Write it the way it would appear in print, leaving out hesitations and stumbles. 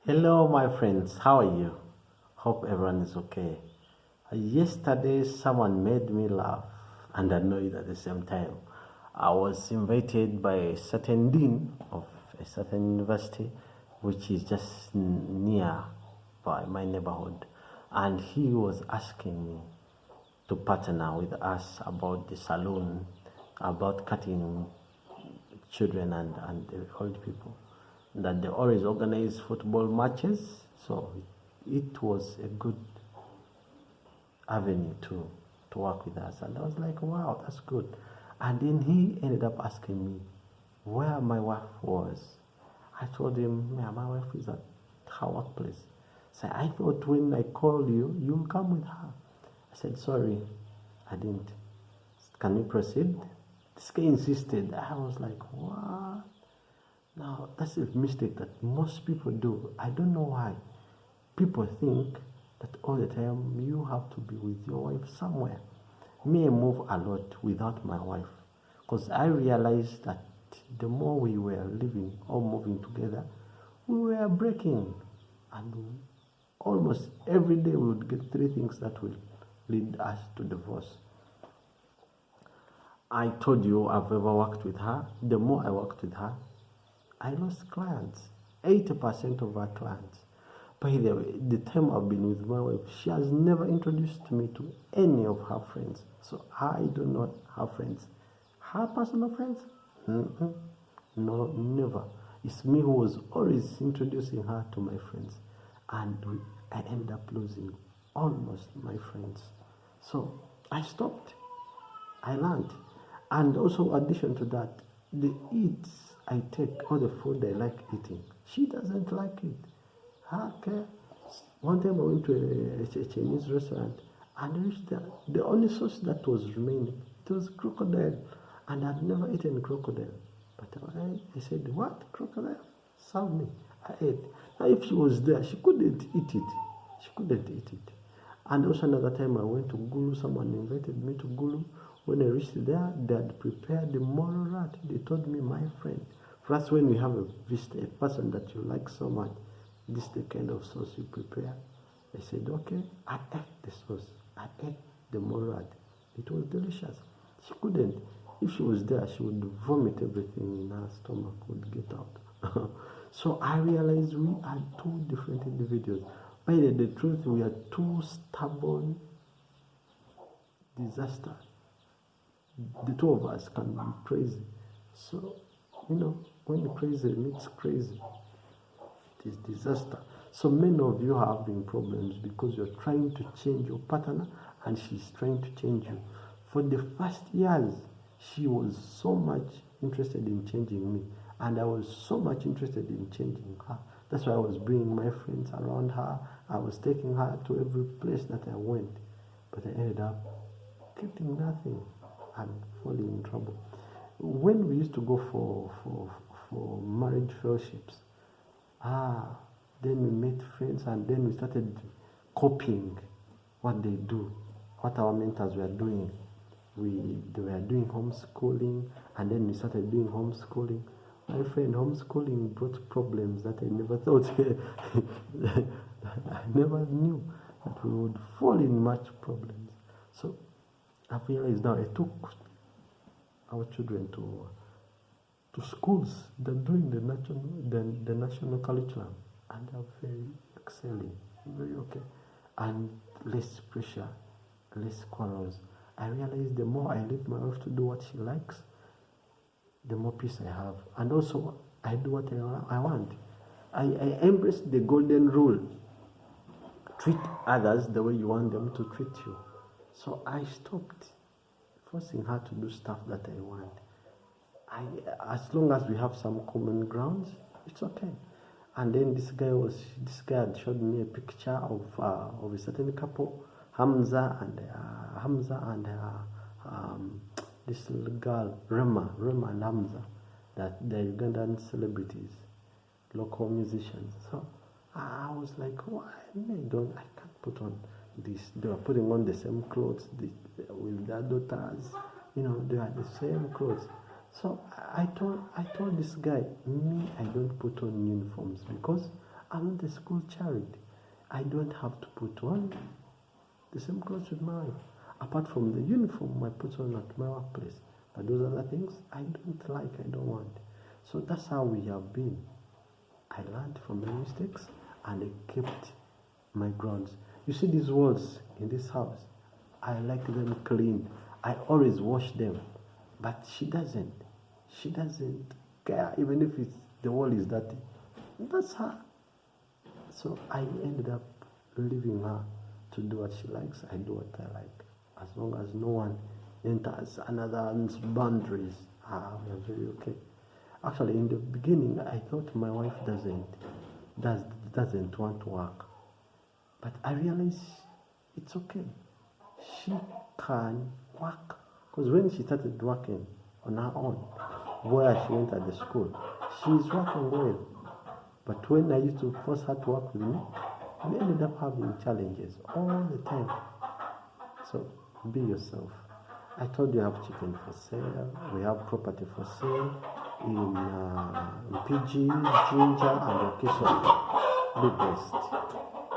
Hello, my friends. How are you? Hope everyone is okay. Yesterday, someone made me laugh and annoyed at the same time. I was invited by a certain dean of a certain university, which is just near by my neighborhood, and he was asking me to partner with us about the salon, about cutting children and the old people, that they always organize football matches. So it was a good avenue to work with us. And I was like, wow, that's good. And then he ended up asking me where my wife was. I told him, yeah, my wife is at her workplace. So I thought when I call you, you'll come with her. I said, sorry, I didn't. Can we proceed? This guy insisted. I was like, what? Now, that's a mistake that most people do. I don't know why. People think that all the time you have to be with your wife somewhere. Me, I move a lot without my wife because I realized that the more we were living or moving together, we were breaking. And almost every day we would get three things that will lead us to divorce. I told you I've ever worked with her. The more I worked with her, I lost clients. 80% of our clients. By the way, the time I've been with my wife, she has never introduced me to any of her friends. So I don't know her friends. Her personal friends? No, never. It's me who was always introducing her to my friends. And I ended up losing almost my friends. So I stopped. I learned. And also, addition to that, the eats I take, all the food I like eating, she doesn't like it. Okay. One time I went to a Chinese restaurant and I reached there. The only sauce that was remaining, it was crocodile. And I'd never eaten crocodile. But I said, what? Crocodile? Serve me. I ate. Now, if she was there, she couldn't eat it. She couldn't eat it. And also another time I went to Gulu, someone invited me to Gulu. When I reached there, they had prepared the moro rat. They told me, my friend, first when we have a visitor, a person that you like so much, this is the kind of sauce you prepare. I said, okay. I ate the sauce. I ate the moro rat. It was delicious. She couldn't. If she was there, she would vomit everything in her stomach, would get out. So I realized we are two different individuals. By the truth, we are two stubborn disasters. The two of us can be crazy. So, when crazy meets crazy, it is disaster. So many of you are having problems because you're trying to change your partner and she's trying to change you. For the first years, she was so much interested in changing me, and I was so much interested in changing her. That's why I was bringing my friends around her. I was taking her to every place that I went, but I ended up getting nothing and falling in trouble. When we used to go for marriage fellowships, then we met friends and then we started copying what they do, what our mentors were doing. They were doing homeschooling, and then we started doing homeschooling. My friend, homeschooling brought problems that I never thought. I never knew that we would fall in much problems. So I realized now I took our children to schools that are doing the national curriculum, and they're very excelling, very okay, and less pressure, less quarrels. I realized the more I leave my wife to do what she likes, the more peace I have, and also I do what I want. I embrace the golden rule: treat others the way you want them to treat you. So I stopped forcing her to do stuff that I want. As long as we have some common grounds, it's okay. And then this guy had showed me a picture of a certain couple, Hamza and this little girl, Rema and Hamza, that they're Ugandan celebrities, local musicians. So I was like, why? I can't put on this. They were putting on the same clothes with their daughters. They are the same clothes. So I told this guy, me, I don't put on uniforms because I'm not a school child. I don't have to put on the same clothes with my wife. Apart from the uniform I put on at my workplace. But those other things I don't like, I don't want. So that's how we have been. I learned from my mistakes and I kept my grounds. You see these walls in this house, I like them clean. I always wash them. But she doesn't. She doesn't care, even if the wall is dirty. That's her. So I ended up leaving her to do what she likes. I do what I like. As long as no one enters another's boundaries, we're very okay. Actually, in the beginning, I thought my wife doesn't want to work. But I realized it's okay. She can work. Because when she started working on her own, where she went at the school, she's working well. But when I used to force her to work with me, we ended up having challenges all the time. So be yourself. I told you I have chicken for sale. We have property for sale in PG, Ginger, and Location. Be blessed.